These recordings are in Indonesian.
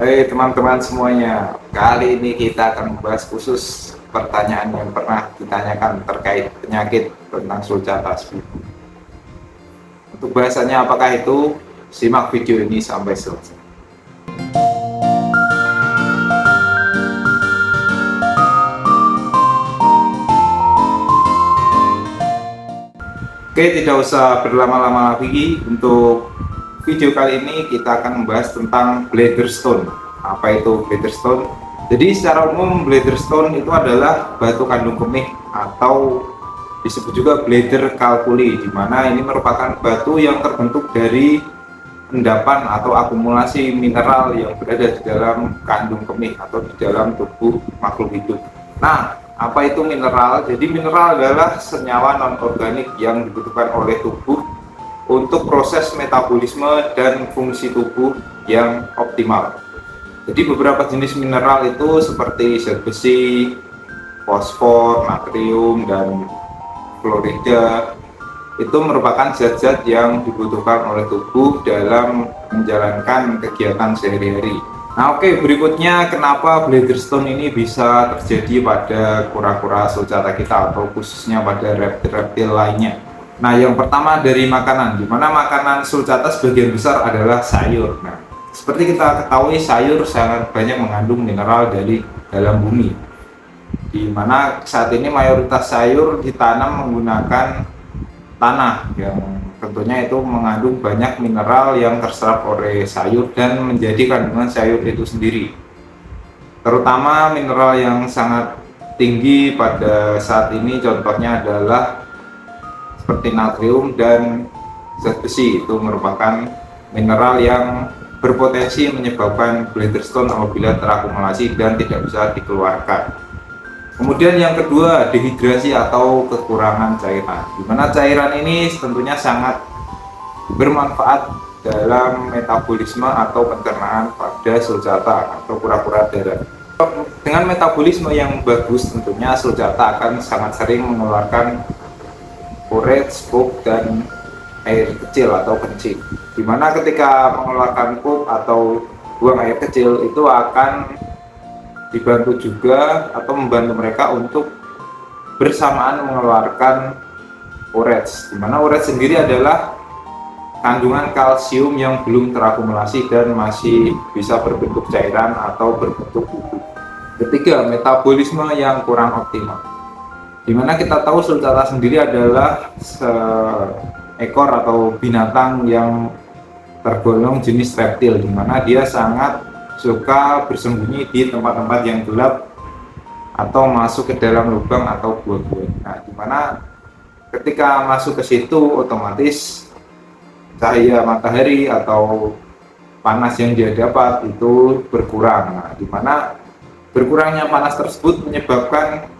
Hai teman-teman semuanya, kali ini kita akan membahas khusus pertanyaan yang pernah ditanyakan terkait penyakit tentang sulcata speed. Untuk bahasannya apakah itu? Simak video ini sampai selesai. Oke, tidak usah berlama-lama lagi. Untuk video kali ini kita akan membahas tentang bladder stone. Apa itu bladder stone? Jadi secara umum bladder stone itu adalah batu kandung kemih atau disebut juga bladder calculi, di mana ini merupakan batu yang terbentuk dari endapan atau akumulasi mineral yang berada di dalam kandung kemih atau di dalam tubuh makhluk hidup. Nah, apa itu mineral? Jadi mineral adalah senyawa non-organik yang dibutuhkan oleh tubuh untuk proses metabolisme dan fungsi tubuh yang optimal. Jadi beberapa jenis mineral itu seperti zat besi, fosfor, natrium, dan fluorida itu merupakan zat-zat yang dibutuhkan oleh tubuh dalam menjalankan kegiatan sehari-hari. Nah oke, berikutnya kenapa bladder stone ini bisa terjadi pada kura-kura sulcata kita atau khususnya pada reptil-reptil lainnya. Nah yang pertama dari makanan, di mana makanan sulcata sebagian besar adalah sayur. Nah seperti kita ketahui sayur sangat banyak mengandung mineral dari dalam bumi, di mana saat ini mayoritas sayur ditanam menggunakan tanah yang tentunya itu mengandung banyak mineral yang terserap oleh sayur dan menjadi kandungan sayur itu sendiri. Terutama mineral yang sangat tinggi pada saat ini contohnya adalah seperti natrium dan zat besi, itu merupakan mineral yang berpotensi menyebabkan bladder stone apabila terakumulasi dan tidak bisa dikeluarkan. Kemudian yang kedua, dehidrasi atau kekurangan cairan, di mana cairan ini tentunya sangat bermanfaat dalam metabolisme atau pencernaan pada sulcata atau kura-kura darat. Dengan metabolisme yang bagus tentunya sulcata akan sangat sering mengeluarkan uret, pup, dan air kecil atau kencing, di mana ketika mengeluarkan pup atau buang air kecil itu akan dibantu juga atau membantu mereka untuk bersamaan mengeluarkan urets, di mana urets sendiri adalah kandungan kalsium yang belum terakumulasi dan masih bisa berbentuk cairan atau berbentuk bubuk. Ketiga, metabolisme yang kurang optimal, di mana kita tahu sulcata sendiri adalah seekor atau binatang yang tergolong jenis reptil, di mana dia sangat suka bersembunyi di tempat-tempat yang gelap atau masuk ke dalam lubang atau gua-gua. Nah, dimana ketika masuk ke situ otomatis cahaya matahari atau panas yang dia dapat itu berkurang. Nah, dimana berkurangnya panas tersebut menyebabkan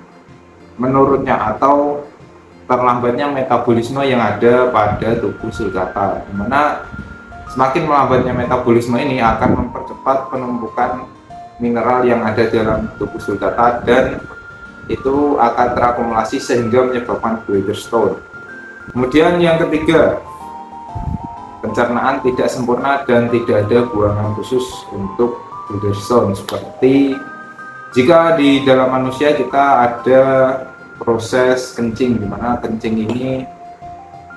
menurunnya atau terlambatnya metabolisme yang ada pada tubuh sulcata, dimana semakin melambatnya metabolisme ini akan mempercepat penumpukan mineral yang ada dalam tubuh sulcata dan itu akan terakumulasi sehingga menyebabkan bladder stone. Kemudian yang ketiga, pencernaan tidak sempurna dan tidak ada buangan khusus untuk bladder stone. Seperti jika di dalam manusia kita ada proses kencing, di mana kencing ini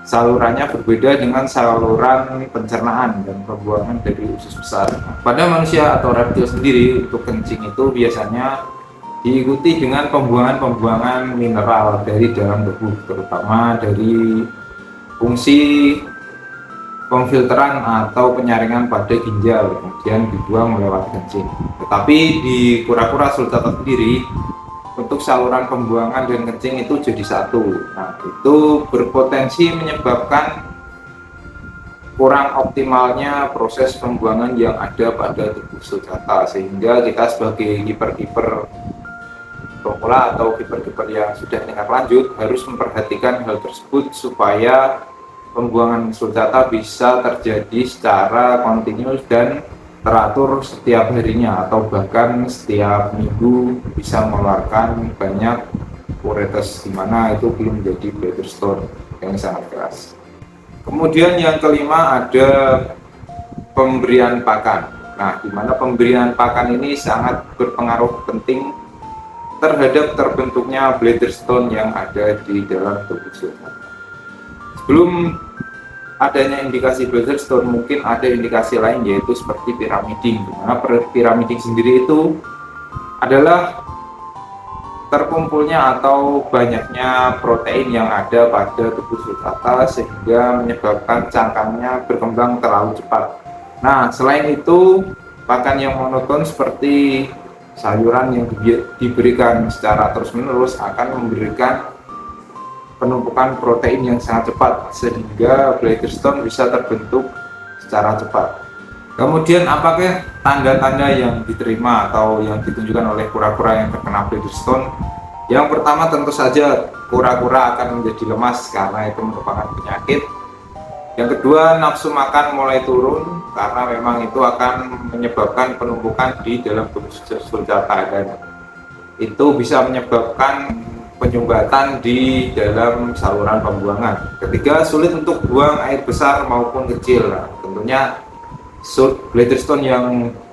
salurannya berbeda dengan saluran pencernaan dan pembuangan dari usus besar. Pada manusia atau reptil sendiri, untuk kencing itu biasanya diikuti dengan pembuangan mineral dari dalam tubuh, terutama dari fungsi pemfilteran atau penyaringan pada ginjal, kemudian dibuang lewat kencing. Tetapi di kura-kura sulcata sendiri, untuk saluran pembuangan dan kencing itu jadi satu. Nah, itu berpotensi menyebabkan kurang optimalnya proses pembuangan yang ada pada tubuh sulcata, sehingga kita sebagai kiper-kiper bola atau kiper-kiper yang sudah tingkat lanjut harus memperhatikan hal tersebut supaya pembuangan sulcata bisa terjadi secara kontinu dan teratur setiap harinya atau bahkan setiap minggu bisa mengeluarkan banyak uretes, di mana itu belum menjadi bladder stone yang sangat keras. Kemudian yang kelima ada pemberian pakan. Nah, di mana pemberian pakan ini sangat berpengaruh penting terhadap terbentuknya bladder stone yang ada di dalam tubuh sulcata. Sebelum adanya indikasi bladder stone, mungkin ada indikasi lain, yaitu seperti piramiding. Di mana piramiding sendiri itu adalah terkumpulnya atau banyaknya protein yang ada pada tubuh sulcata sehingga menyebabkan cangkangnya berkembang terlalu cepat. Nah, selain itu, pakan yang monoton seperti sayuran yang diberikan secara terus-menerus akan memberikan penumpukan protein yang sangat cepat sehingga bladder stone bisa terbentuk secara cepat. Kemudian, apakah tanda-tanda yang diterima atau yang ditunjukkan oleh kura-kura yang terkena bladder stone? Yang pertama, tentu saja kura-kura akan menjadi lemas karena itu merupakan penyakit. Yang kedua, nafsu makan mulai turun karena memang itu akan menyebabkan penumpukan di dalam tubuh sulcata dan itu bisa menyebabkan penyumbatan di dalam saluran pembuangan. Ketiga, sulit untuk buang air besar maupun kecil. Nah, tentunya bladder stone yang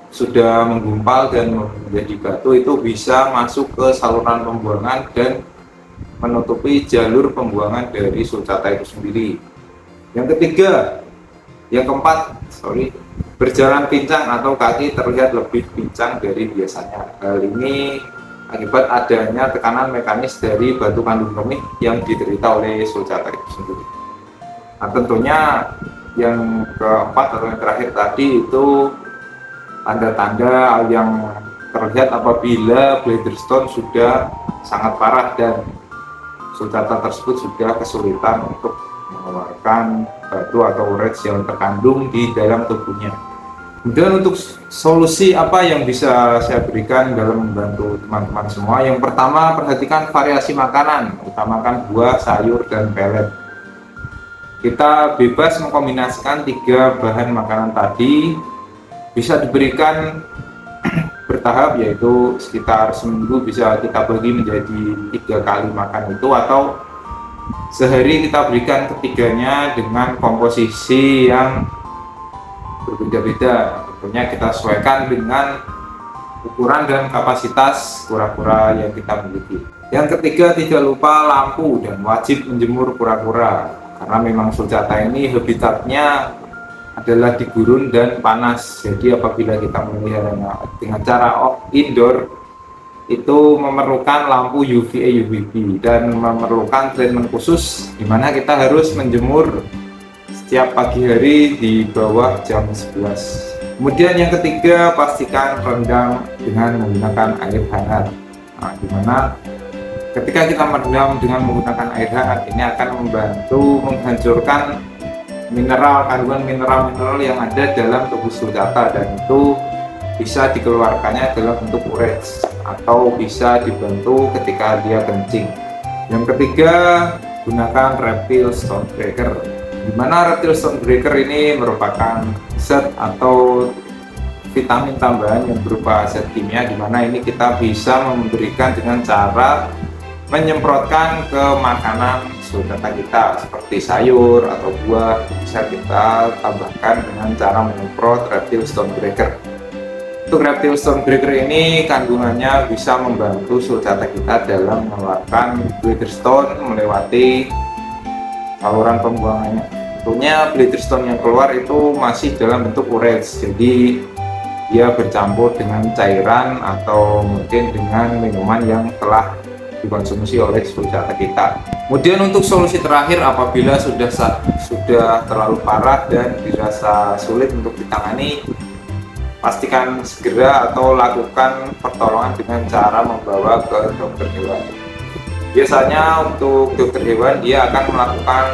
sudah menggumpal dan menjadi batu itu bisa masuk ke saluran pembuangan dan menutupi jalur pembuangan dari sulcata itu sendiri. Yang keempat, berjalan pincang atau kaki terlihat lebih pincang dari biasanya. Hal ini akibat adanya tekanan mekanis dari batu kandung kemih yang diderita oleh sulcata itu sendiri. Nah, tentunya yang keempat atau yang terakhir tadi itu tanda-tanda yang terlihat apabila bladder stone sudah sangat parah dan sulcata tersebut sudah kesulitan untuk mengeluarkan batu atau uret yang terkandung di dalam tubuhnya. Kemudian untuk solusi apa yang bisa saya berikan dalam membantu teman-teman semua? Yang pertama, perhatikan variasi makanan, utamakan buah, sayur, dan pelet. Kita bebas mengkombinasikan 3 bahan makanan tadi, bisa diberikan bertahap, yaitu sekitar seminggu bisa kita bagi menjadi 3 kali makan itu, atau sehari kita berikan ketiganya dengan komposisi yang berbeda-beda. Tentunya kita sesuaikan dengan ukuran dan kapasitas kura-kura yang kita miliki. Yang ketiga, tidak lupa lampu dan wajib menjemur kura-kura karena memang sulcata ini habitatnya adalah di gurun dan panas. Jadi apabila kita meliharanya dengan cara indoor itu memerlukan lampu UVA UVB dan memerlukan treatment khusus di mana kita harus menjemur setiap pagi hari di bawah jam 11. Kemudian yang ketiga, pastikan rendam dengan menggunakan air hangat. Nah, di mana ketika kita merendam dengan menggunakan air hangat ini akan membantu menghancurkan kandungan mineral-mineral yang ada dalam tubuh sulcata dan itu bisa dikeluarkannya dalam bentuk uret atau bisa dibantu ketika dia kencing. Yang ketiga, gunakan reptile stone breaker, di mana reptile stone breaker ini merupakan zat atau vitamin tambahan yang berupa zat kimia, di mana ini kita bisa memberikan dengan cara menyemprotkan ke makanan sulcata kita seperti sayur atau buah. Bisa kita tambahkan dengan cara menyemprot reptile stone breaker. Untuk reptile stone breaker ini kandungannya bisa membantu sulcata kita dalam mengeluarkan bladder stone melewati saluran pembuangannya. Tentunya bladder stone yang keluar itu masih dalam bentuk uret, jadi dia bercampur dengan cairan atau mungkin dengan minuman yang telah dikonsumsi oleh sulcata kita. Kemudian untuk solusi terakhir, apabila sudah terlalu parah dan dirasa sulit untuk ditangani, pastikan segera atau lakukan pertolongan dengan cara membawa ke dokter hewan. Biasanya untuk dokter hewan dia akan melakukan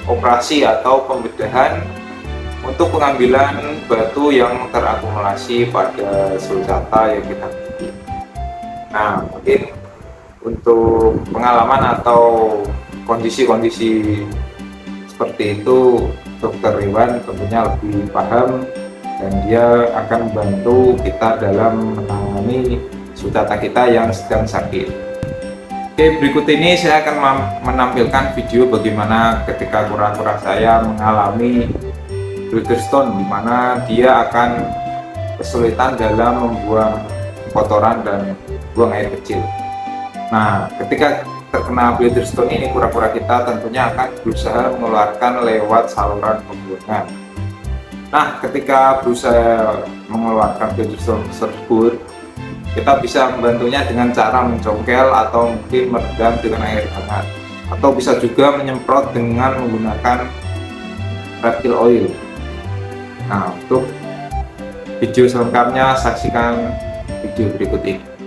operasi atau pembedahan untuk pengambilan batu yang terakumulasi pada sulcata yang kita miliki. Nah, mungkin untuk pengalaman atau kondisi-kondisi seperti itu dokter hewan tentunya lebih paham dan dia akan membantu kita dalam menangani sulcata kita yang sedang sakit. Oke, berikut ini saya akan menampilkan video bagaimana ketika kura-kura saya mengalami bladder stone, di mana dia akan kesulitan dalam membuang kotoran dan buang air kecil. Nah, ketika terkena bladder stone ini, kura-kura kita tentunya akan berusaha mengeluarkan lewat saluran pembuangan. Nah, ketika berusaha mengeluarkan bladder stone tersebut, kita bisa membantunya dengan cara mencongkel atau mungkin meredam dengan air hangat, atau bisa juga menyemprot dengan menggunakan reptile oil. Nah, untuk video selengkapnya saksikan video berikut ini.